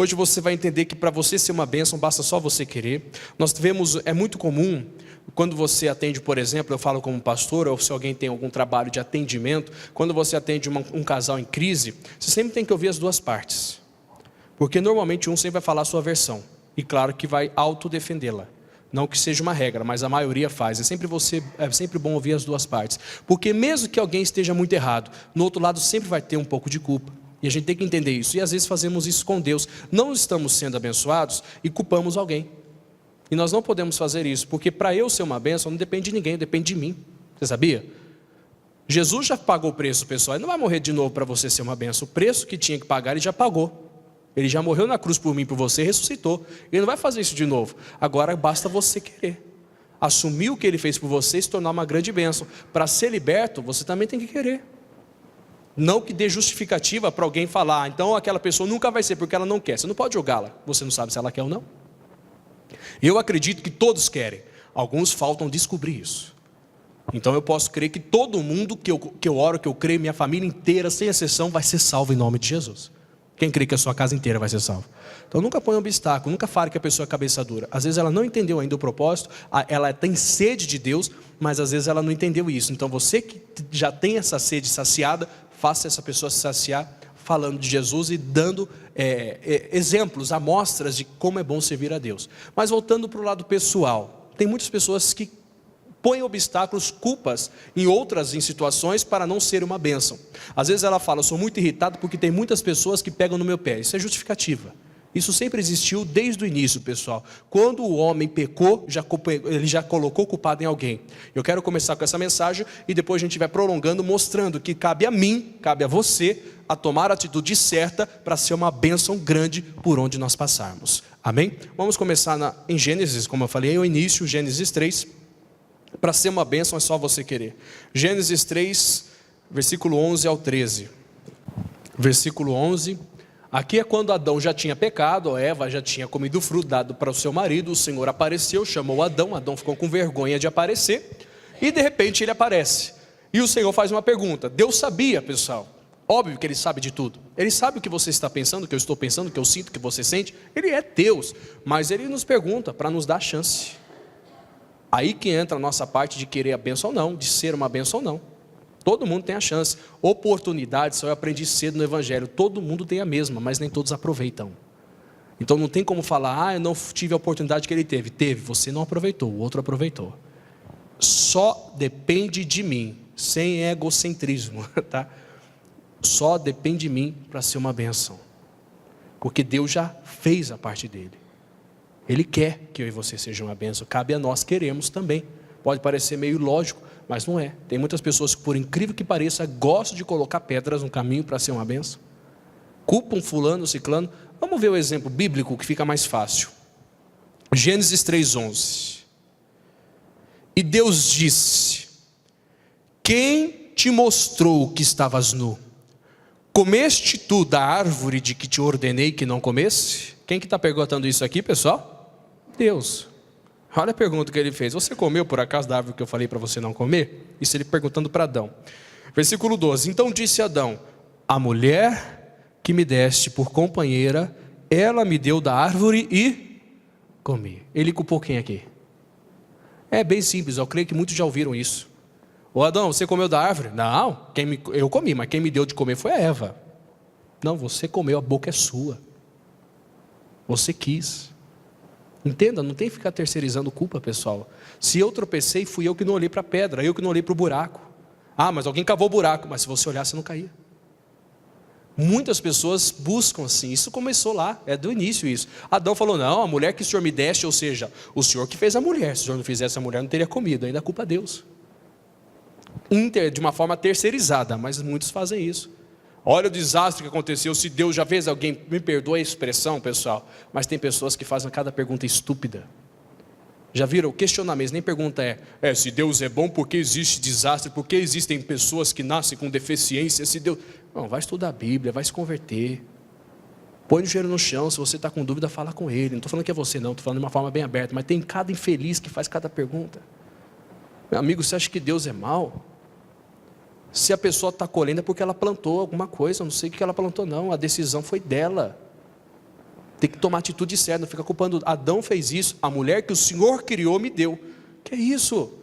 Hoje você vai entender que para você ser uma bênção, basta só você querer. Nós vemos, é muito comum, quando você atende, por exemplo, eu falo como pastor, ou se alguém tem algum trabalho de atendimento, quando você atende um casal em crise, você sempre tem que ouvir as duas partes. Porque normalmente um sempre vai falar a sua versão, e claro que vai autodefendê-la. Não que seja uma regra, mas a maioria faz. É sempre bom ouvir as duas partes. Porque mesmo que alguém esteja muito errado, no outro lado sempre vai ter um pouco de culpa. E a gente tem que entender isso. E às vezes fazemos isso com Deus. Não estamos sendo abençoados e culpamos alguém. E nós não podemos fazer isso, porque para eu ser uma bênção não depende de ninguém, depende de mim. Você sabia? Jesus já pagou o preço, pessoal. Ele não vai morrer de novo para você ser uma bênção. O preço que tinha que pagar, ele já pagou. Ele já morreu na cruz por mim, por você, e ressuscitou. Ele não vai fazer isso de novo. Agora basta você querer. Assumir o que ele fez por você e se tornar uma grande bênção. Para ser liberto, você também tem que querer. Não que dê justificativa para alguém falar, então aquela pessoa nunca vai ser porque ela não quer. Você não pode julgá-la. Você não sabe se ela quer ou não. Eu acredito que todos querem. Alguns faltam descobrir isso. Então eu posso crer que todo mundo que eu oro, que eu creio, minha família inteira, sem exceção, vai ser salvo em nome de Jesus. Quem crê que a sua casa inteira vai ser salva? Então nunca põe um obstáculo, nunca fale que a pessoa é cabeça dura. Às vezes ela não entendeu ainda o propósito, ela tem sede de Deus, mas às vezes ela não entendeu isso. Então você que já tem essa sede saciada, faça essa pessoa se saciar falando de Jesus e dando exemplos, amostras de como é bom servir a Deus. Mas voltando para o lado pessoal, tem muitas pessoas que põe obstáculos, culpas em situações para não ser uma bênção. Às vezes ela fala, eu sou muito irritado porque tem muitas pessoas que pegam no meu pé. Isso é justificativa. Isso sempre existiu desde o início, pessoal. Quando o homem pecou, ele já colocou o culpado em alguém. Eu quero começar com essa mensagem e depois a gente vai prolongando, mostrando que cabe a mim, cabe a você, a tomar a atitude certa para ser uma bênção grande por onde nós passarmos. Amém? Vamos começar em Gênesis, como eu falei, o início, Gênesis 3. Para ser uma bênção é só você querer. Gênesis 3, versículo 11 ao 13. Versículo 11. Aqui é quando Adão já tinha pecado, Eva já tinha comido o fruto dado para o seu marido. O Senhor apareceu, chamou Adão. Adão ficou com vergonha de aparecer. E de repente ele aparece. E o Senhor faz uma pergunta. Deus sabia, pessoal. Óbvio que Ele sabe de tudo. Ele sabe o que você está pensando, o que eu estou pensando, o que eu sinto, o que você sente. Ele é Deus. Mas Ele nos pergunta para nos dar chance. Aí que entra a nossa parte de querer a bênção ou não, de ser uma bênção ou não. Todo mundo tem a chance. Oportunidade, só eu aprendi cedo no Evangelho. Todo mundo tem a mesma, mas nem todos aproveitam. Então não tem como falar, eu não tive a oportunidade que ele teve. Teve, você não aproveitou, o outro aproveitou. Só depende de mim, sem egocentrismo, tá? Só depende de mim para ser uma bênção. Porque Deus já fez a parte dele. Ele quer que eu e você sejam uma bênção. Cabe a nós queremos também. Pode parecer meio lógico, mas não é. Tem muitas pessoas que, por incrível que pareça, gostam de colocar pedras no caminho para ser uma bênção. Culpam fulano, ciclano. Vamos ver o exemplo bíblico que fica mais fácil. Gênesis 3:11. E Deus disse: quem te mostrou que estavas nu? Comeste tu da árvore de que te ordenei que não comesse? Quem que está perguntando isso aqui, pessoal? Deus. Olha a pergunta que ele fez. Você comeu por acaso da árvore que eu falei para você não comer? Isso ele perguntando para Adão. Versículo 12. Então disse Adão: a mulher que me deste por companheira, ela me deu da árvore e comi. Ele culpou quem aqui? É bem simples, eu creio que muitos já ouviram isso. Ô Adão, você comeu da árvore? Não, eu comi, mas quem me deu de comer foi a Eva. Não, você comeu, a boca é sua. Você quis. Entenda, não tem que ficar terceirizando culpa, pessoal. Se eu tropecei, fui eu que não olhei para a pedra, eu que não olhei para o buraco. Ah, mas alguém cavou o buraco, mas se você olhar, você não caía. Muitas pessoas buscam assim, isso começou lá, é do início isso. Adão falou, não, a mulher que o Senhor me deste, ou seja, o Senhor que fez a mulher. Se o Senhor não fizesse a mulher, não teria comido, ainda a culpa é Deus. De uma forma terceirizada, mas muitos fazem isso. Olha o desastre que aconteceu, se Deus já fez alguém, me perdoa a expressão, pessoal, mas tem pessoas que fazem cada pergunta estúpida. Já viram? O questionamento, nem pergunta se Deus é bom, por que existe desastre? Por que existem pessoas que nascem com deficiência? Se Deus... Não, vai estudar a Bíblia, vai se converter. Põe o joelho no chão, se você está com dúvida, fala com ele. Não estou falando que é você não, estou falando de uma forma bem aberta, mas tem cada infeliz que faz cada pergunta. Meu amigo, você acha que Deus é mau? Se a pessoa está colhendo é porque ela plantou alguma coisa, eu não sei o que ela plantou não, a decisão foi dela. Tem que tomar atitude certa, não fica culpando. Adão fez isso, a mulher que o Senhor criou me deu. Que é isso?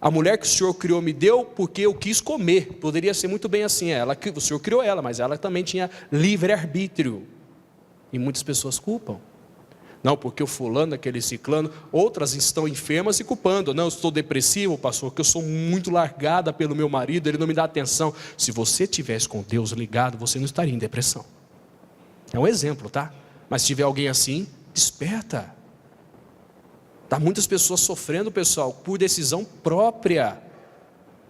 A mulher que o Senhor criou me deu porque eu quis comer. Poderia ser muito bem assim, o Senhor criou ela, mas ela também tinha livre-arbítrio. E muitas pessoas culpam. Não, porque o fulano, aquele ciclano, outras estão enfermas e culpando. Não, eu estou depressivo, pastor, porque eu sou muito largada pelo meu marido, ele não me dá atenção. Se você tivesse com Deus ligado, você não estaria em depressão. É um exemplo, tá? Mas se tiver alguém assim, desperta. Tá muitas pessoas sofrendo, pessoal, por decisão própria.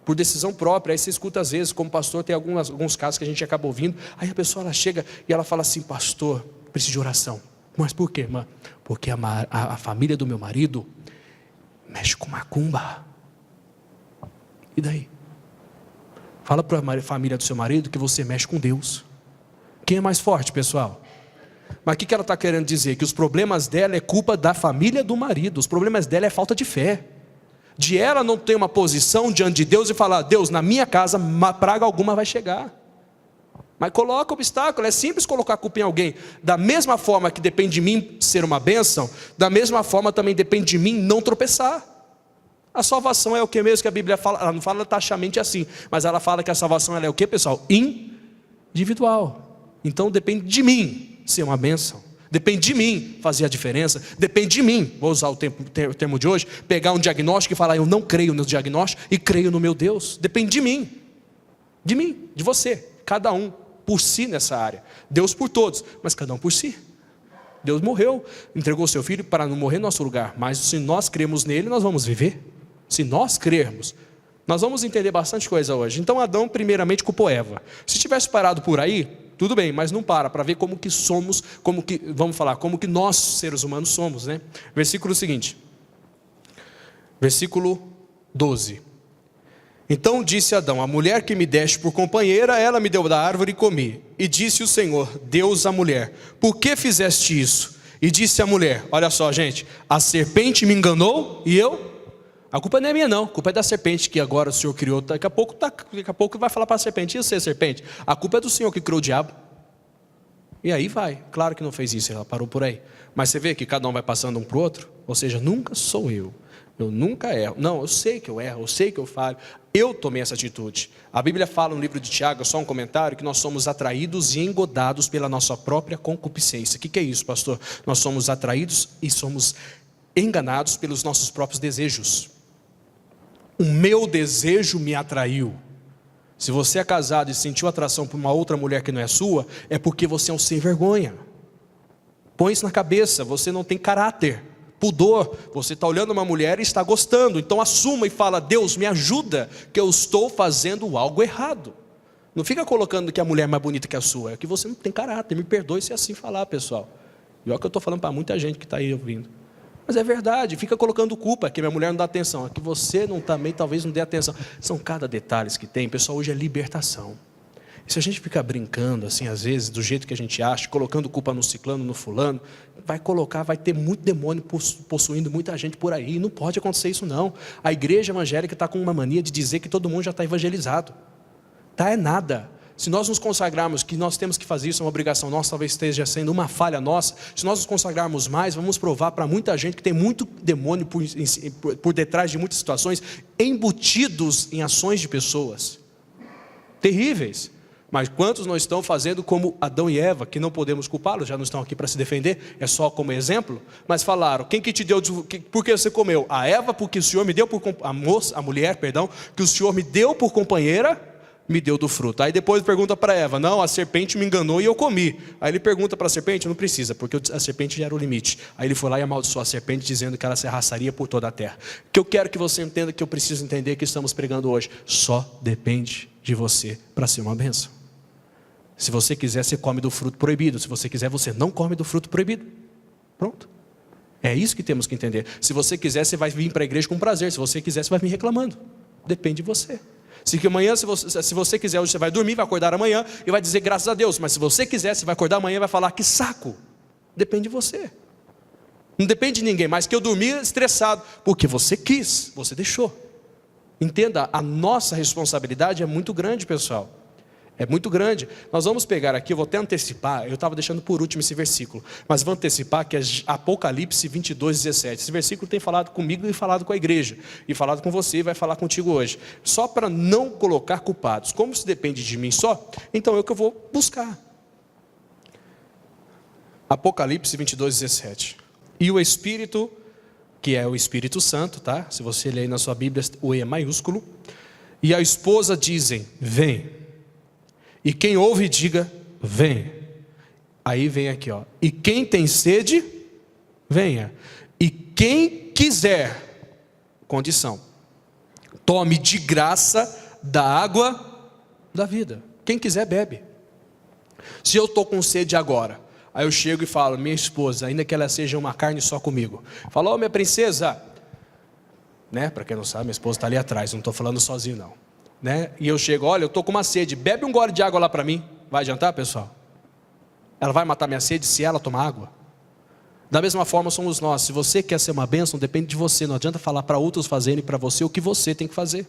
Por decisão própria. Aí você escuta às vezes, como pastor, tem alguns casos que a gente acaba ouvindo. Aí a pessoa ela chega e ela fala assim: pastor, preciso de oração. Mas por quê, irmã? Porque a família do meu marido mexe com macumba. E daí? Fala para a família do seu marido que você mexe com Deus. Quem é mais forte, pessoal? Mas o que ela está querendo dizer? Que os problemas dela é culpa da família do marido. Os problemas dela é falta de fé. De ela não ter uma posição diante de Deus e falar: Deus, na minha casa praga alguma vai chegar. Mas coloca obstáculo, é simples colocar a culpa em alguém. Da mesma forma que depende de mim ser uma bênção, da mesma forma também depende de mim não tropeçar. A salvação é o que mesmo que a Bíblia fala? Ela não fala taxamente assim, mas ela fala que a salvação ela é o que, pessoal? Individual. Então depende de mim ser uma bênção. Depende de mim fazer a diferença. Depende de mim, vou usar o termo de hoje, pegar um diagnóstico e falar: eu não creio no diagnóstico e creio no meu Deus. Depende de mim, de você, cada um por si nessa área. Deus por todos, mas cada um por si. Deus morreu, entregou o seu filho para não morrer no nosso lugar, mas se nós cremos nele, nós vamos viver. Se nós crermos, nós vamos entender bastante coisa hoje. Então Adão primeiramente culpou Eva. Se tivesse parado por aí, tudo bem, mas não para ver como que somos, como que nós seres humanos somos, né? Versículo seguinte, versículo 12. Então disse Adão: a mulher que me deste por companheira, ela me deu da árvore e comi. E disse o Senhor, Deus à mulher: por que fizeste isso? E disse a mulher: olha só, gente, a serpente me enganou e eu... A culpa não é minha não, a culpa é da serpente que agora o Senhor criou. Daqui a pouco vai falar para a serpente: e você, serpente? A culpa é do Senhor que criou o diabo. E aí vai, claro que não fez isso, ela parou por aí. Mas você vê que cada um vai passando um para o outro. Ou seja, nunca sou eu nunca erro. Não, eu sei que eu erro, eu sei que eu falho. Eu tomei essa atitude. A Bíblia fala no livro de Tiago, só um comentário, que nós somos atraídos e engodados pela nossa própria concupiscência. O que é isso, pastor? Nós somos atraídos e somos enganados pelos nossos próprios desejos. O meu desejo me atraiu. Se você é casado e sentiu atração por uma outra mulher que não é sua, é porque você é um sem vergonha. Põe isso na cabeça, você não tem caráter. Pudor, você está olhando uma mulher e está gostando, então assuma e fala: Deus, me ajuda, que eu estou fazendo algo errado. Não fica colocando que a mulher é mais bonita que a sua, é que você não tem caráter. Me perdoe se é assim falar, pessoal. E olha que eu estou falando para muita gente que está aí ouvindo. Mas é verdade, fica colocando culpa, que minha mulher não dá atenção, é que você não também talvez não dê atenção. São cada detalhes que tem, pessoal, hoje é libertação. E se a gente ficar brincando assim, às vezes, do jeito que a gente acha, colocando culpa no ciclano, no fulano, vai ter muito demônio possuindo muita gente por aí. E não pode acontecer isso não. A igreja evangélica está com uma mania de dizer que todo mundo já está evangelizado. Tá, é nada. Se nós nos consagrarmos, que nós temos que fazer isso, é uma obrigação nossa, talvez esteja sendo uma falha nossa. Se nós nos consagrarmos mais, vamos provar para muita gente que tem muito demônio por detrás de muitas situações, embutidos em ações de pessoas terríveis. Mas quantos não estão fazendo como Adão e Eva, que não podemos culpá-los, já não estão aqui para se defender, é só como exemplo, mas falaram: quem que te deu, por que você comeu? A Eva, porque o Senhor me deu a mulher, que o Senhor me deu por companheira, me deu do fruto. Aí depois pergunta para Eva: não, a serpente me enganou e eu comi. Aí ele pergunta para a serpente: não precisa, porque a serpente já era o limite. Aí ele foi lá e amaldiçoou a serpente, dizendo que ela se arrastaria por toda a terra. O que eu quero que você entenda, que eu preciso entender, que estamos pregando hoje: só depende de você para ser uma bênção. Se você quiser, você come do fruto proibido. Se você quiser, você não come do fruto proibido. Pronto. É isso que temos que entender. Se você quiser, você vai vir para a igreja com prazer. Se você quiser, você vai vir reclamando. Depende de você. Se amanhã, se você quiser, hoje você vai dormir, vai acordar amanhã e vai dizer graças a Deus. Mas se você quiser, você vai acordar amanhã e vai falar: que saco. Depende de você. Não depende de ninguém, mas que eu dormi estressado. Porque você quis, você deixou. Entenda, a nossa responsabilidade é muito grande, pessoal. É muito grande. Nós vamos pegar aqui, eu vou até antecipar, eu estava deixando por último esse versículo, mas vou antecipar que é Apocalipse 22, 17. Esse versículo tem falado comigo e falado com a igreja, e falado com você e vai falar contigo hoje. Só para não colocar culpados. Como se depende de mim só, então é o que eu vou buscar. Apocalipse 22, 17. E o Espírito, que é o Espírito Santo, tá? Se você ler aí na sua Bíblia, o E é maiúsculo. E a esposa dizem, vem. E quem ouve, diga, vem. Aí vem aqui, ó. E quem tem sede, venha. E quem quiser, condição, tome de graça da água da vida. Quem quiser, bebe. Se eu estou com sede agora, aí eu chego e falo, minha esposa, ainda que ela seja uma carne só comigo, fala, minha princesa, né? Para quem não sabe, minha esposa está ali atrás, não estou falando sozinho não. Né? E eu chego, olha, eu estou com uma sede, bebe um gole de água lá para mim. Vai adiantar, pessoal? Ela vai matar minha sede se ela tomar água? Da mesma forma somos nós. Se você quer ser uma bênção, depende de você. Não adianta falar para outros fazerem para você o que você tem que fazer.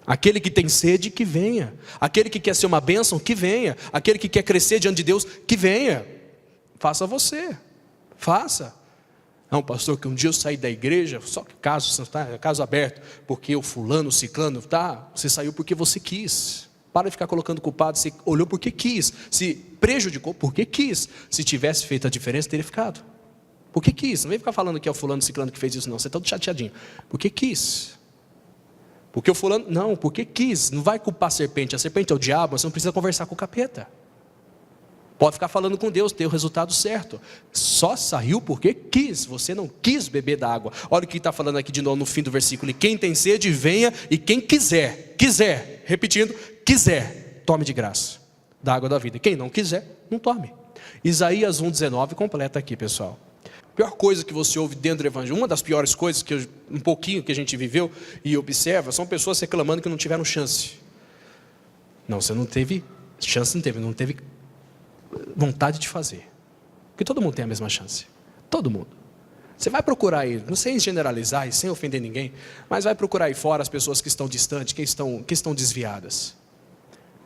Aquele que tem sede, que venha. Aquele que quer ser uma bênção, que venha. Aquele que quer crescer diante de Deus, que venha. Faça você. Faça. Não, pastor, que um dia eu saí da igreja, só que caso aberto, porque o fulano, o ciclano, você saiu porque você quis. Para de ficar colocando culpado, você olhou porque quis. Se prejudicou, porque quis. Se tivesse feito a diferença, teria ficado. Porque quis. Não vem ficar falando que é o fulano, o ciclano que fez isso não, você está todo chateadinho. Porque quis. Porque o fulano, não, porque quis. Não vai culpar a serpente é o diabo, você não precisa conversar com o capeta. Pode ficar falando com Deus, ter o resultado certo. Só saiu porque quis. Você não quis beber da água. Olha o que está falando aqui de novo no fim do versículo. E quem tem sede, venha. E quem quiser, repetindo, quiser, tome de graça da água da vida. Quem não quiser, não tome. Isaías 1,19 completa aqui, pessoal. A pior coisa que você ouve dentro do evangelho, uma das piores coisas que um pouquinho que a gente viveu e observa, são pessoas reclamando que não tiveram chance. Não, você não teve chance, não teve vontade de fazer. Porque todo mundo tem a mesma chance. Todo mundo. Você vai procurar aí, não sem generalizar e sem ofender ninguém, mas vai procurar aí fora as pessoas que estão distantes, que estão desviadas.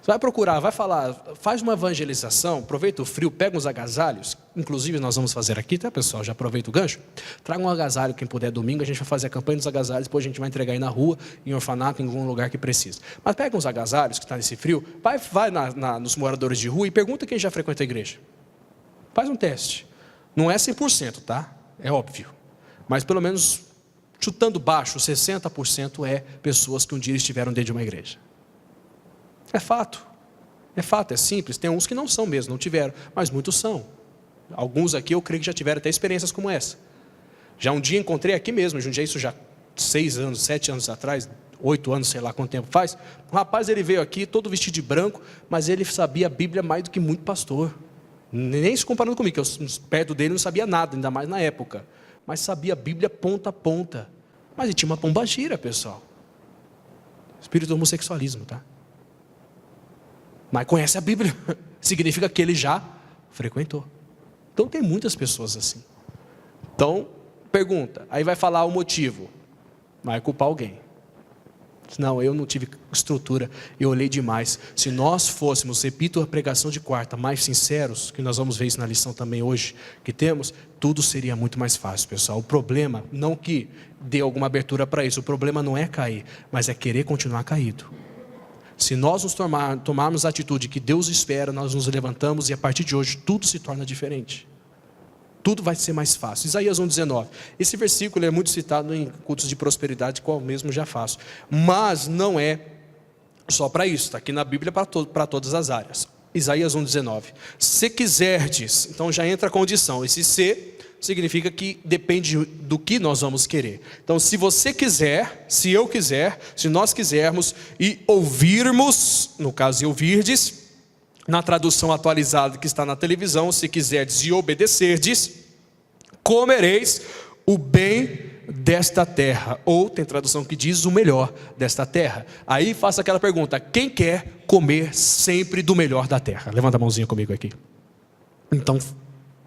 Você vai procurar, vai falar, faz uma evangelização, aproveita o frio, pega uns agasalhos, inclusive nós vamos fazer aqui, tá pessoal? Já aproveita o gancho. Traga um agasalho, quem puder, domingo, a gente vai fazer a campanha dos agasalhos, depois a gente vai entregar aí na rua, em orfanato, em algum lugar que precisa. Mas pega uns agasalhos que está nesse frio, vai nos moradores de rua e pergunta quem já frequenta a igreja. Faz um teste. Não é 100%, tá? É óbvio. Mas pelo menos, chutando baixo, 60% é pessoas que um dia estiveram dentro de uma igreja. É fato, é simples. Tem uns que não são mesmo, não tiveram, mas muitos são. Alguns aqui eu creio que já tiveram até experiências como essa. Já um dia encontrei aqui mesmo, juntei isso já 6 anos, 7 anos atrás, 8 anos, sei lá quanto tempo faz. Um rapaz, ele veio aqui todo vestido de branco, mas ele sabia a Bíblia mais do que muito pastor. Nem se comparando comigo, que eu perto dele não sabia nada, ainda mais na época. Mas sabia a Bíblia ponta a ponta. Mas ele tinha uma pombagira, pessoal. Espírito do homossexualismo, tá? Mas conhece a Bíblia, significa que ele já frequentou. Então tem muitas pessoas assim. Então, pergunta, aí vai falar o motivo, vai culpar alguém. Não, eu não tive estrutura, eu olhei demais. Se nós fôssemos, repito a pregação de quarta, mais sinceros, que nós vamos ver isso na lição também hoje, que temos, tudo seria muito mais fácil, pessoal. O problema, não que dê alguma abertura para isso, o problema não é cair, mas é querer continuar caído. Se nós nos tomarmos a atitude que Deus espera, nós nos levantamos e a partir de hoje tudo se torna diferente. Tudo vai ser mais fácil. Isaías 1,19. Esse versículo é muito citado em cultos de prosperidade, qual mesmo já faço. Mas não é só para isso, está aqui na Bíblia para todas as áreas. Isaías 1,19. Se quiserdes, então já entra a condição. Esse se significa que depende do que nós vamos querer. Então, se você quiser, se eu quiser, se nós quisermos e ouvirmos, no caso, e ouvirdes, na tradução atualizada que está na televisão, se quiserdes e obedecerdes, comereis o bem desta terra. Ou tem tradução que diz o melhor desta terra. Aí faça aquela pergunta: quem quer comer sempre do melhor da terra? Levanta a mãozinha comigo aqui. Então,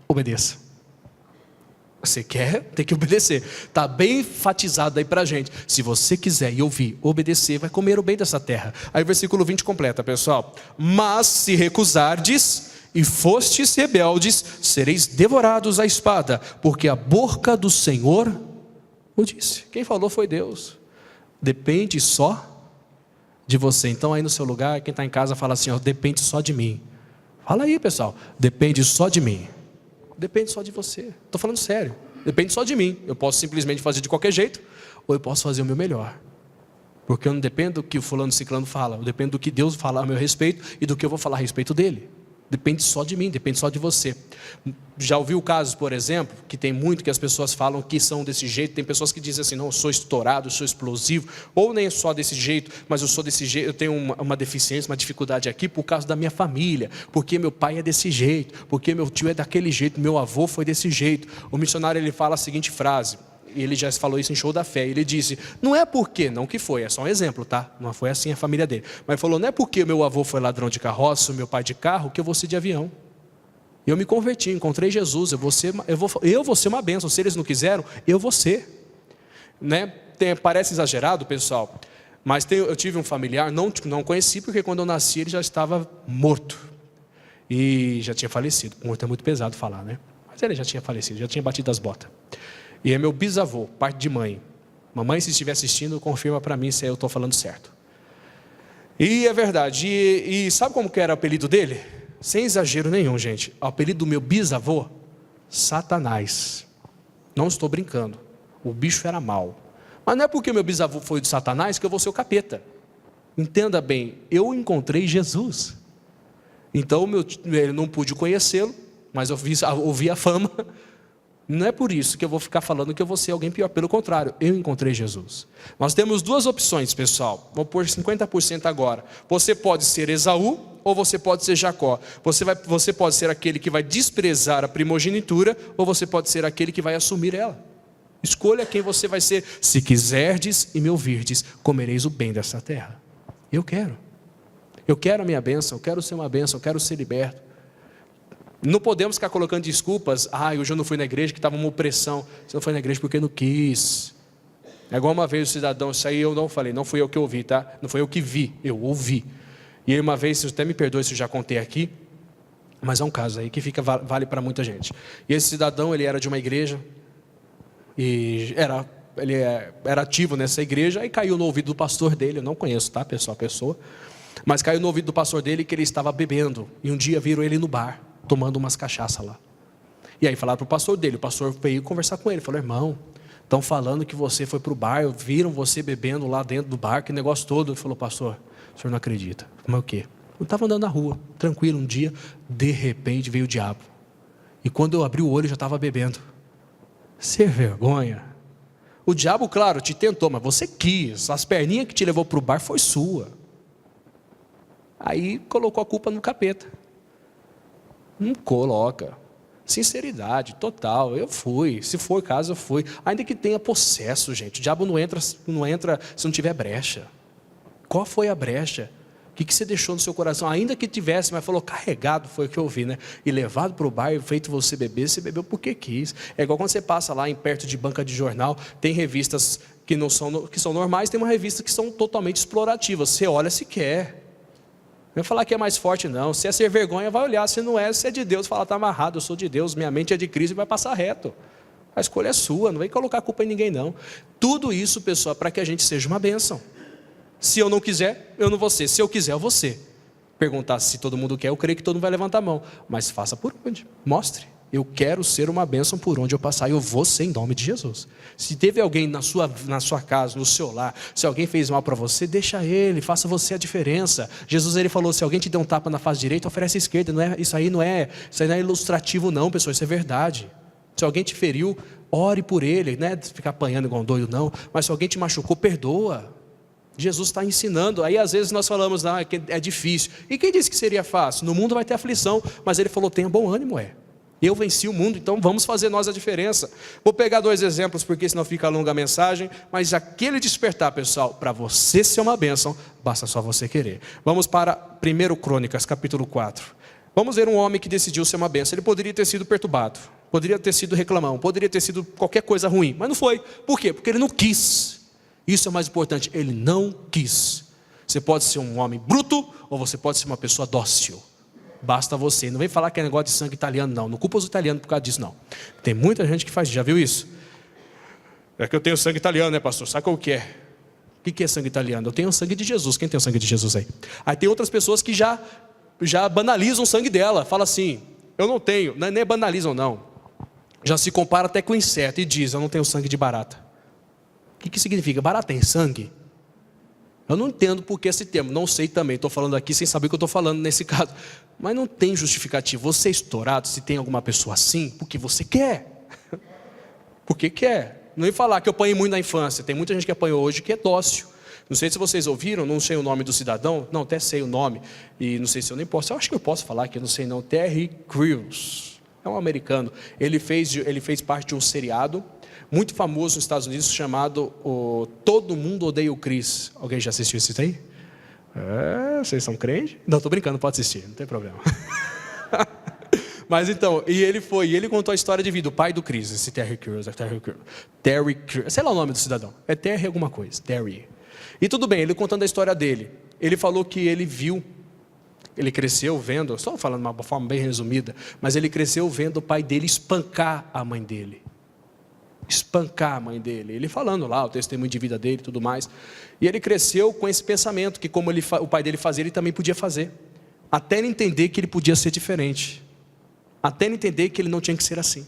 obedeça. Você quer, tem que obedecer. Está bem enfatizado aí para a gente. Se você quiser e ouvir, obedecer, vai comer o bem dessa terra. Aí o versículo 20 completa, pessoal. Mas se recusardes e fostes rebeldes, sereis devorados à espada, porque a boca do Senhor o disse. Quem falou foi Deus. Depende só de você. Então aí no seu lugar, quem está em casa fala assim, ó, depende só de mim. Fala aí, pessoal, depende só de mim. Depende só de você. Estou falando sério. Depende só de mim. Eu posso simplesmente fazer de qualquer jeito, ou eu posso fazer o meu melhor. Porque eu não dependo do que o fulano ciclano fala, eu dependo do que Deus fala a meu respeito e do que eu vou falar a respeito dele. Depende só de mim, depende só de você. Já ouviu casos, por exemplo, que tem muito que as pessoas falam que são desse jeito. Tem pessoas que dizem assim, não, eu sou estourado, eu sou explosivo. Ou nem só desse jeito, mas eu sou desse jeito, eu tenho uma deficiência, uma dificuldade aqui por causa da minha família. Porque meu pai é desse jeito, porque meu tio é daquele jeito, meu avô foi desse jeito. O missionário ele fala a seguinte frase, e ele já falou isso em Show da Fé. Ele disse, não é porque, não que foi, é só um exemplo, tá? Não foi assim a família dele. Mas falou, não é porque meu avô foi ladrão de carroça, meu pai de carro, que eu vou ser de avião. Eu me converti, encontrei Jesus, eu vou ser uma bênção. Se eles não quiseram, eu vou ser. Né? Parece exagerado, pessoal, mas eu tive um familiar, não conheci, porque quando eu nasci ele já estava morto. E já tinha falecido. Morto é muito pesado falar, né? Mas ele já tinha falecido, já tinha batido as botas. E é meu bisavô, parte de mãe. Mamãe, se estiver assistindo, confirma para mim se eu estou falando certo. E é verdade. E sabe como que era o apelido dele? Sem exagero nenhum, gente. O apelido do meu bisavô, Satanás. Não estou brincando. O bicho era mau. Mas não é porque meu bisavô foi de Satanás que eu vou ser o capeta. Entenda bem, eu encontrei Jesus. Então, eu não pude conhecê-lo, mas eu ouvi a fama. Não é por isso que eu vou ficar falando que eu vou ser alguém pior. Pelo contrário, eu encontrei Jesus. Nós temos duas opções, pessoal. Vou pôr 50% agora. Você pode ser Esaú ou você pode ser Jacó. Você pode ser aquele que vai desprezar a primogenitura ou você pode ser aquele que vai assumir ela. Escolha quem você vai ser. Se quiserdes e me ouvirdes, comereis o bem dessa terra. Eu quero. Eu quero a minha bênção, eu quero ser uma bênção, eu quero ser liberto. Não podemos ficar colocando desculpas. Hoje eu não fui na igreja que estava uma opressão. Você não foi na igreja porque não quis. É igual uma vez o cidadão, isso aí eu não falei, não fui eu que ouvi, tá? Não foi eu que vi, eu ouvi. E aí uma vez, até me perdoe se eu já contei aqui, mas é um caso aí que vale para muita gente. E esse cidadão, ele era de uma igreja, e ele era ativo nessa igreja, e caiu no ouvido do pastor dele, eu não conheço, tá, pessoal, a pessoa, mas caiu no ouvido do pastor dele que ele estava bebendo, e um dia viram ele no bar, tomando umas cachaças lá. E aí falaram para o pastor dele, o pastor veio conversar com ele, falou, irmão, estão falando que você foi para o bar, viram você bebendo lá dentro do bar, que negócio todo. Ele falou, pastor, o senhor não acredita. Mas o quê? Eu estava andando na rua, tranquilo, um dia, de repente veio o diabo. E quando eu abri o olho, já estava bebendo. Sem vergonha. O diabo, claro, te tentou, mas você quis. As perninhas que te levou para o bar foi sua. Aí colocou a culpa no capeta. Não coloca. Sinceridade, total. Eu fui. Se for caso, eu fui. Ainda que tenha possesso, gente. O diabo não entra se não tiver brecha. Qual foi a brecha? O que você deixou no seu coração? Ainda que tivesse, mas falou carregado, foi o que eu ouvi, né? E levado para o bar e feito você beber, você bebeu porque quis. É igual quando você passa lá em perto de banca de jornal, tem revistas que são normais, tem uma revista que são totalmente explorativas. Você olha se quer. Não vai falar que é mais forte, não. Se é ser vergonha, vai olhar. Se não é, se é de Deus, fala, está amarrado, eu sou de Deus, minha mente é de Cristo e vai passar reto. A escolha é sua, não vai colocar a culpa em ninguém, não. Tudo isso, pessoal, para que a gente seja uma bênção. Se eu não quiser, eu não vou ser. Se eu quiser, eu vou ser. Perguntar se todo mundo quer, eu creio que todo mundo vai levantar a mão. Mas faça por onde? Mostre. Eu quero ser uma bênção por onde eu passar e eu vou ser em nome de Jesus. Se teve alguém na sua casa, no seu lar, se alguém fez mal para você, deixa ele, faça você a diferença. Jesus ele falou, se alguém te der um tapa na face direita, oferece a esquerda. Isso aí não é ilustrativo não, pessoal, isso é verdade. Se alguém te feriu, ore por ele, não é ficar apanhando igual um doido não, mas se alguém te machucou, perdoa. Jesus está ensinando, aí às vezes nós falamos, não, é difícil. E quem disse que seria fácil? No mundo vai ter aflição, mas ele falou, tenha bom ânimo, Eu venci o mundo, então vamos fazer nós a diferença. Vou pegar 2 exemplos, porque senão fica longa a mensagem, mas aquele despertar, pessoal, para você ser uma bênção, basta só você querer. Vamos para 1 Crônicas, capítulo 4. Vamos ver um homem que decidiu ser uma bênção. Ele poderia ter sido perturbado, poderia ter sido reclamão, poderia ter sido qualquer coisa ruim, mas não foi. Por quê? Porque ele não quis. Isso é o mais importante, ele não quis. Você pode ser um homem bruto, ou você pode ser uma pessoa dócil. Basta você. Não vem falar que é negócio de sangue italiano, não. Não culpa os italianos por causa disso, não. Tem muita gente que faz, já viu isso? É que eu tenho sangue italiano, né, pastor? Sabe qual que é? O que é sangue italiano? Eu tenho o sangue de Jesus. Quem tem o sangue de Jesus aí? Aí tem outras pessoas que já banalizam o sangue dela. Fala assim, eu não tenho. Nem banalizam, não. Já se compara até com inseto e diz, eu não tenho sangue de barata. O que significa? Barata tem sangue? Eu não entendo por que esse termo, não sei também, estou falando aqui sem saber o que eu estou falando nesse caso. Mas não tem justificativo. Você é estourado, se tem alguma pessoa assim, porque você quer. Porque quer. Não ia falar que eu apanhei muito na infância. Tem muita gente que apanhou hoje que é dócil. Não sei se vocês ouviram, não sei o nome do cidadão. Não, até sei o nome. E não sei se eu nem posso. Eu acho que eu posso falar que eu não sei não. Terry Crews. É um americano. Ele fez parte de um seriado muito famoso nos Estados Unidos, chamado Todo Mundo Odeia o Chris. Alguém já assistiu isso aí? Vocês são crentes? Não, estou brincando, pode assistir, não tem problema. Mas então, ele contou a história de vida, o pai do Chris, esse Terry Crews, Terry Crews, sei lá o nome do cidadão, é Terry alguma coisa, Terry. E tudo bem, ele contando a história dele, ele falou que ele viu, ele cresceu vendo, só falando de uma forma bem resumida, mas ele cresceu vendo o pai dele espancar a mãe dele. Espancar a mãe dele, ele falando lá o testemunho de vida dele e tudo mais, e ele cresceu com esse pensamento, que como o pai dele fazia, ele também podia fazer, até ele entender que ele podia ser diferente, até ele entender que ele não tinha que ser assim,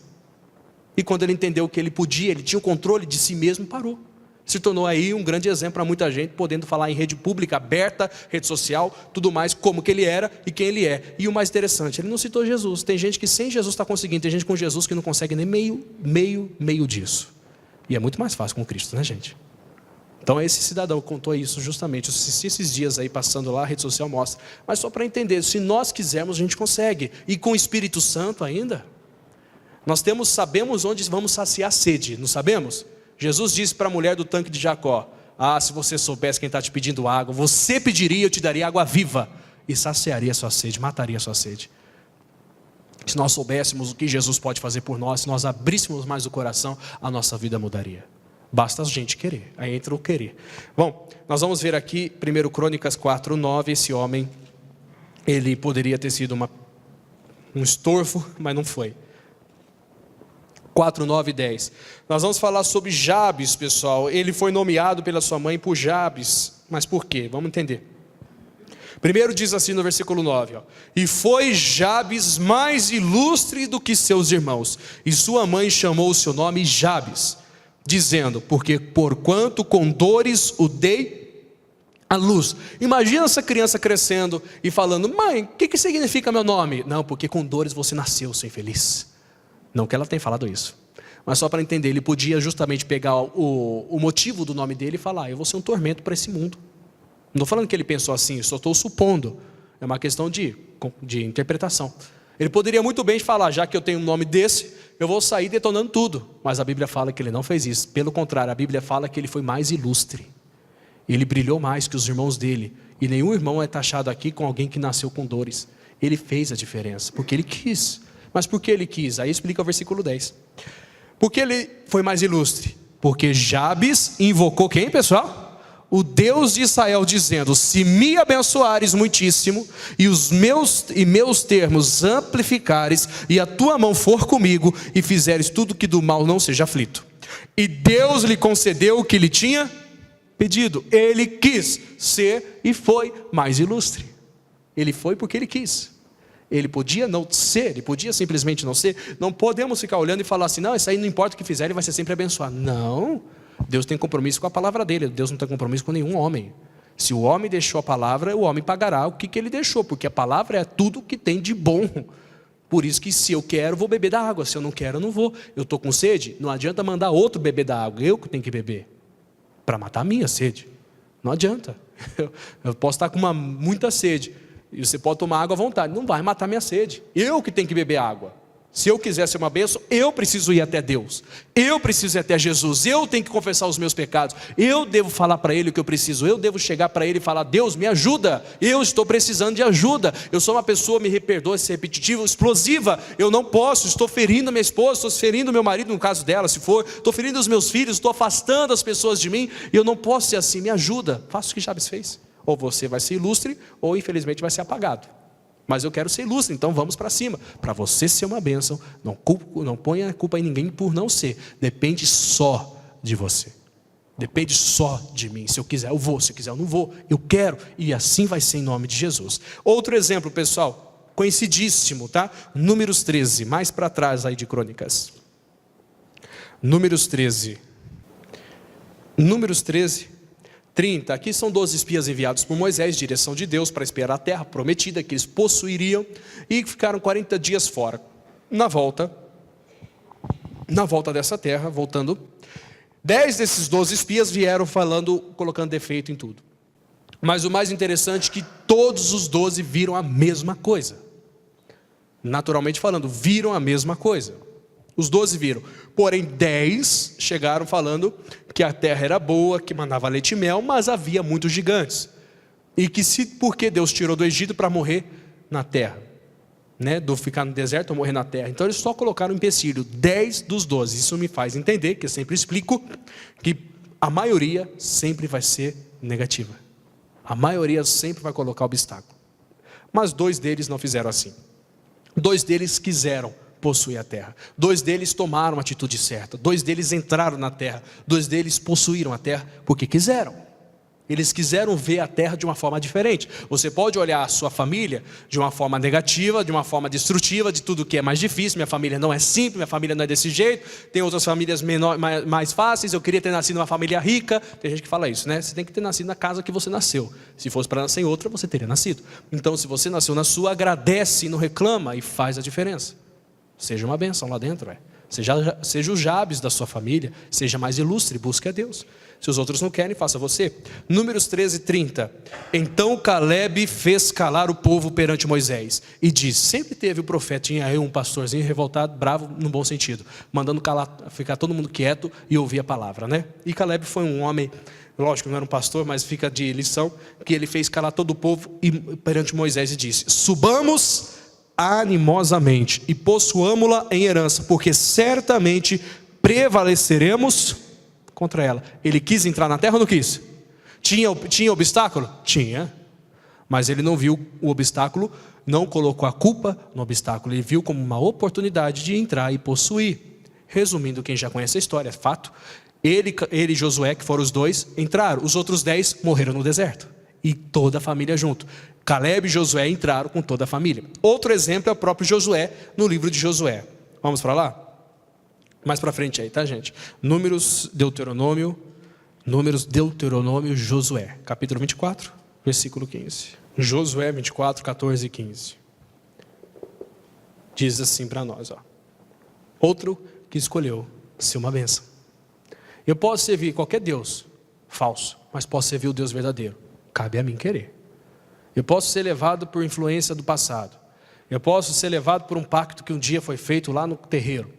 e quando ele entendeu que ele podia, ele tinha o controle de si mesmo, parou, se tornou aí um grande exemplo para muita gente, podendo falar em rede pública, aberta, rede social, tudo mais, como que ele era e quem ele é. E o mais interessante, ele não citou Jesus. Tem gente que sem Jesus está conseguindo, tem gente com Jesus que não consegue nem meio disso. E é muito mais fácil com Cristo, né, gente? Então esse cidadão contou isso justamente, eu assisti esses dias aí passando lá, a rede social mostra. Mas só para entender, se nós quisermos, a gente consegue. E com o Espírito Santo ainda, sabemos onde vamos saciar a sede, não sabemos? Jesus disse para a mulher do tanque de Jacó, se você soubesse quem está te pedindo água, você pediria, eu te daria água viva, e saciaria a sua sede, mataria a sua sede. Se nós soubéssemos o que Jesus pode fazer por nós, se nós abríssemos mais o coração, a nossa vida mudaria. Basta a gente querer, aí entra o querer. Bom, nós vamos ver aqui, 1 Crônicas 4:9, esse homem, ele poderia ter sido um estorvo, mas não foi. 4, 9 e 10. Nós vamos falar sobre Jabes, pessoal. Ele foi nomeado pela sua mãe por Jabes. Mas por quê? Vamos entender. Primeiro diz assim no versículo 9. E foi Jabes mais ilustre do que seus irmãos. E sua mãe chamou o seu nome Jabes, dizendo, porque porquanto com dores o dei à luz. Imagina essa criança crescendo e falando, mãe, o que significa meu nome? Não, porque com dores você nasceu, seu infeliz. Não que ela tenha falado isso, mas só para entender, ele podia justamente pegar o motivo do nome dele e falar, eu vou ser um tormento para esse mundo. Não estou falando que ele pensou assim, eu só estou supondo, é uma questão de interpretação. Ele poderia muito bem falar, já que eu tenho um nome desse, eu vou sair detonando tudo, mas a Bíblia fala que ele não fez isso, pelo contrário, a Bíblia fala que ele foi mais ilustre, ele brilhou mais que os irmãos dele, e nenhum irmão é taxado aqui com alguém que nasceu com dores. Ele fez a diferença, porque ele quis. Mas por que ele quis? Aí explica o versículo 10. Por que ele foi mais ilustre? Porque Jabes invocou quem, pessoal? O Deus de Israel, dizendo, se me abençoares muitíssimo, e meus termos amplificares, e a tua mão for comigo, e fizeres tudo que do mal não seja aflito. E Deus lhe concedeu o que lhe tinha pedido. Ele quis ser e foi mais ilustre. Ele foi porque ele quis. Ele podia não ser, ele podia simplesmente não ser. Não podemos ficar olhando e falar assim, não, isso aí não importa o que fizer, ele vai ser sempre abençoado. Não, Deus tem compromisso com a palavra dele, Deus não tem compromisso com nenhum homem. Se o homem deixou a palavra, o homem pagará o que ele deixou, porque a palavra é tudo que tem de bom. Por isso que se eu quero, vou beber da água, se eu não quero, eu não vou. Eu estou com sede, não adianta mandar outro beber da água, eu que tenho que beber, para matar a minha sede. Não adianta, eu posso estar com muita sede, e você pode tomar água à vontade, não vai matar minha sede, eu que tenho que beber água. Se eu quiser ser uma bênção, eu preciso ir até Deus. Eu preciso ir até Jesus. Eu tenho que confessar os meus pecados. Eu devo falar para Ele o que eu preciso. Eu devo chegar para Ele e falar: Deus, me ajuda. Eu estou precisando de ajuda. Eu sou uma pessoa, me perdoa se repetitiva, explosiva. Eu não posso. Estou ferindo a minha esposa, estou ferindo meu marido, no caso dela, se for. Estou ferindo os meus filhos, estou afastando as pessoas de mim. E eu não posso ser assim. Me ajuda. Faça o que Jabes fez. Ou você vai ser ilustre, ou infelizmente vai ser apagado. Mas eu quero ser ilustre, então vamos para cima. Para você ser uma bênção, não ponha a culpa em ninguém por não ser. Depende só de você. Depende só de mim. Se eu quiser, eu vou. Se eu quiser, eu não vou. Eu quero. E assim vai ser em nome de Jesus. Outro exemplo, pessoal, conhecidíssimo, tá? Números 13, mais para trás aí de Crônicas. Números 13. Números 13. 30, aqui são 12 espias enviados por Moisés, direção de Deus, para espiar a terra prometida que eles possuiriam, e ficaram 40 dias fora. Na volta dessa terra, voltando, 10 desses 12 espias vieram falando, colocando defeito em tudo. Mas o mais interessante é que todos os 12 viram a mesma coisa. Naturalmente falando, viram a mesma coisa. Os 12 viram, porém 10 chegaram falando que a terra era boa, que mandava leite e mel, mas havia muitos gigantes. E que porque Deus tirou do Egito para morrer na terra, né? Do ficar no deserto ou morrer na terra. Então eles só colocaram um empecilho, 10 dos 12. Isso me faz entender, que eu sempre explico, que a maioria sempre vai ser negativa. A maioria sempre vai colocar obstáculo. Mas 2 deles não fizeram assim. 2 deles quiseram possuir a terra. 2 deles tomaram a atitude certa. 2 deles entraram na terra. 2 deles possuíram a terra porque quiseram. Eles quiseram ver a terra de uma forma diferente. Você pode olhar a sua família de uma forma negativa, de uma forma destrutiva, de tudo que é mais difícil. Minha família não é simples, minha família não é desse jeito. Tem outras famílias mais fáceis. Eu queria ter nascido numa família rica. Tem gente que fala isso, né? Você tem que ter nascido na casa que você nasceu. Se fosse para nascer em outra, você teria nascido. Então, se você nasceu na sua, agradece, não reclama e faz a diferença. Seja uma bênção lá dentro, seja o Jabes da sua família, seja mais ilustre, busque a Deus. Se os outros não querem, faça você. Números 13, 30. Então Caleb fez calar o povo perante Moisés e disse, sempre teve o profeta, tinha aí um pastorzinho revoltado, bravo, no bom sentido, mandando ficar todo mundo quieto e ouvir a palavra, né? E Caleb foi um homem, lógico, não era um pastor, mas fica de lição, que ele fez calar todo o povo perante Moisés e disse, subamos animosamente e possuamo-la em herança, porque certamente prevaleceremos contra ela. Ele quis entrar na terra ou não quis? Tinha obstáculo? Tinha, mas ele não viu o obstáculo, não colocou a culpa no obstáculo, ele viu como uma oportunidade de entrar e possuir. Resumindo, quem já conhece a história, é fato, ele e Josué, que foram os 2, entraram, os outros 10 morreram no deserto, e toda a família junto. Caleb e Josué entraram com toda a família. Outro exemplo é o próprio Josué, no livro de Josué. Vamos para lá? Mais para frente aí, tá, gente? Números, Deuteronômio, Josué. Capítulo 24, versículo 15. Josué 24, 14 e 15. Diz assim para nós, ó. Outro que escolheu ser uma bênção. Eu posso servir qualquer Deus falso, mas posso servir o Deus verdadeiro. Cabe a mim querer. Eu posso ser levado por influência do passado. Eu posso ser levado por um pacto que um dia foi feito lá no terreiro.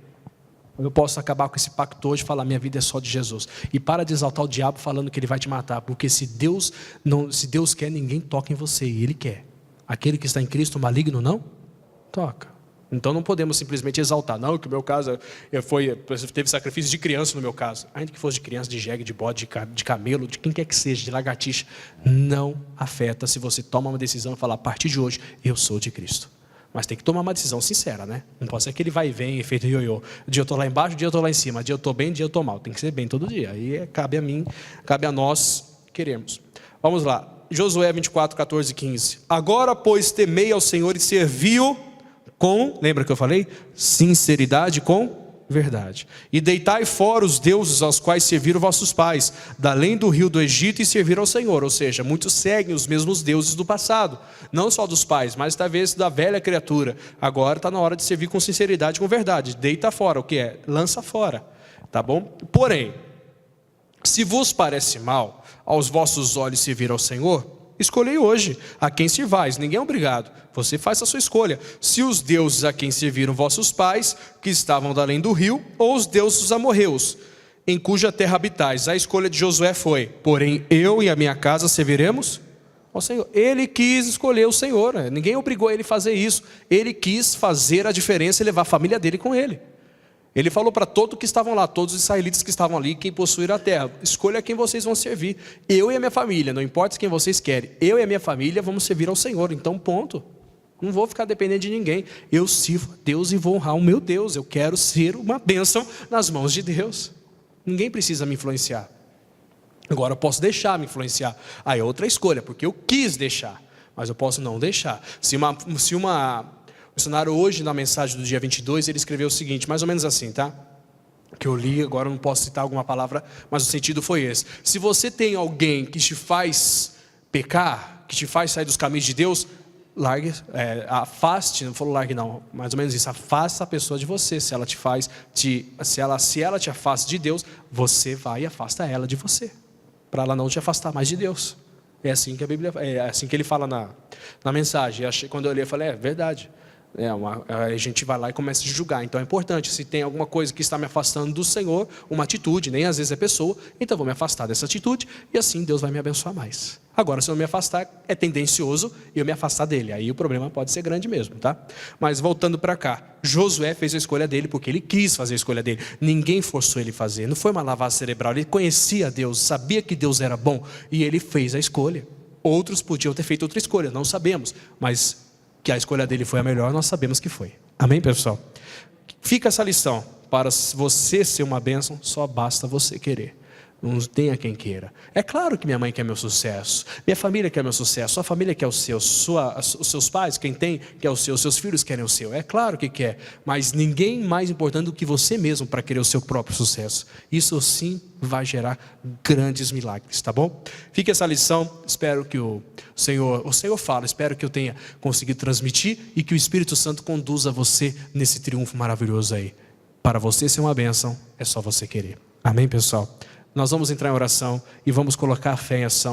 Eu posso acabar com esse pacto hoje e falar, minha vida é só de Jesus. E para de exaltar o diabo falando que ele vai te matar. Porque se Deus quer, ninguém toca em você. E Ele quer. Aquele que está em Cristo, maligno não toca. Então não podemos simplesmente exaltar. Não, que o meu caso teve sacrifício de criança no meu caso. Ainda que fosse de criança, de jegue, de bode, de camelo, de quem quer que seja, de lagartixa. Não afeta se você toma uma decisão e falar, a partir de hoje, eu sou de Cristo. Mas tem que tomar uma decisão sincera, né? Não pode ser aquele vai e vem, efeito ioiô. Um dia eu estou lá embaixo, um dia eu estou lá em cima. Um dia eu estou bem, um dia eu estou mal. Tem que ser bem todo dia. Aí cabe a mim, cabe a nós queremos. Vamos lá. Josué 24, 14 e 15. Agora, pois, temei ao Senhor e serviu com, lembra que eu falei? Sinceridade com verdade. E deitai fora os deuses aos quais serviram vossos pais, da além do rio do Egito, e serviram ao Senhor. Ou seja, muitos seguem os mesmos deuses do passado. Não só dos pais, mas talvez da velha criatura. Agora está na hora de servir com sinceridade, com verdade. Deita fora, o que é? Lança fora. Tá bom? Porém, se vos parece mal aos vossos olhos servir ao Senhor, escolhei hoje a quem servais. Ninguém é obrigado. Você faz a sua escolha. Se os deuses a quem serviram vossos pais, que estavam da além do rio, ou os deuses dos amorreus, em cuja terra habitais. A escolha de Josué foi: porém eu e a minha casa serviremos ao Senhor. Ele quis escolher o Senhor. Ninguém obrigou ele a fazer isso. Ele quis fazer a diferença e levar a família dele com ele. Ele falou para todos que estavam lá, todos os israelitas que estavam ali, quem possuíram a terra: escolha quem vocês vão servir. Eu e a minha família, não importa quem vocês querem, eu e a minha família vamos servir ao Senhor. Então ponto. Não vou ficar dependendo de ninguém. Eu sirvo a Deus e vou honrar o meu Deus. Eu quero ser uma bênção nas mãos de Deus. Ninguém precisa me influenciar. Agora eu posso deixar me influenciar. Aí é outra escolha, porque eu quis deixar, mas eu posso não deixar. O missionário hoje, na mensagem do dia 22, ele escreveu o seguinte, mais ou menos assim, tá? Que eu li, agora eu não posso citar alguma palavra, mas o sentido foi esse. Se você tem alguém que te faz pecar, que te faz sair dos caminhos de Deus, largue, afaste, não falou largue não, mais ou menos isso, afasta a pessoa de você. Se ela se ela te afasta de Deus, você vai e afasta ela de você, para ela não te afastar mais de Deus. É assim que a Bíblia, é assim que ele fala na mensagem. Quando eu li, eu falei, é verdade. A gente vai lá e começa a julgar. Então é importante, se tem alguma coisa que está me afastando do Senhor, uma atitude, nem às vezes é pessoa, então vou me afastar dessa atitude e assim Deus vai me abençoar mais. Agora, se eu me afastar, é tendencioso eu me afastar dele, aí o problema pode ser grande mesmo, tá? Mas voltando para cá, Josué fez a escolha dele porque ele quis fazer a escolha dele. Ninguém forçou ele a fazer, não foi uma lavagem cerebral. Ele conhecia Deus, sabia que Deus era bom e ele fez a escolha. Outros podiam ter feito outra escolha, não sabemos, mas que a escolha dele foi a melhor, nós sabemos que foi. Amém, pessoal? Fica essa lição: para você ser uma bênção, só basta você querer. Não tenha quem queira. É claro que minha mãe quer meu sucesso, minha família quer meu sucesso, sua família quer o seu, os seus pais, quem tem, quer o seu, seus filhos querem o seu. É claro que quer, mas ninguém mais importante do que você mesmo para querer o seu próprio sucesso. Isso sim vai gerar grandes milagres, tá bom? Fique essa lição, espero que o Senhor fala, espero que eu tenha conseguido transmitir e que o Espírito Santo conduza você nesse triunfo maravilhoso aí. Para você ser uma bênção, é só você querer. Amém, pessoal? Nós vamos entrar em oração e vamos colocar a fé em ação.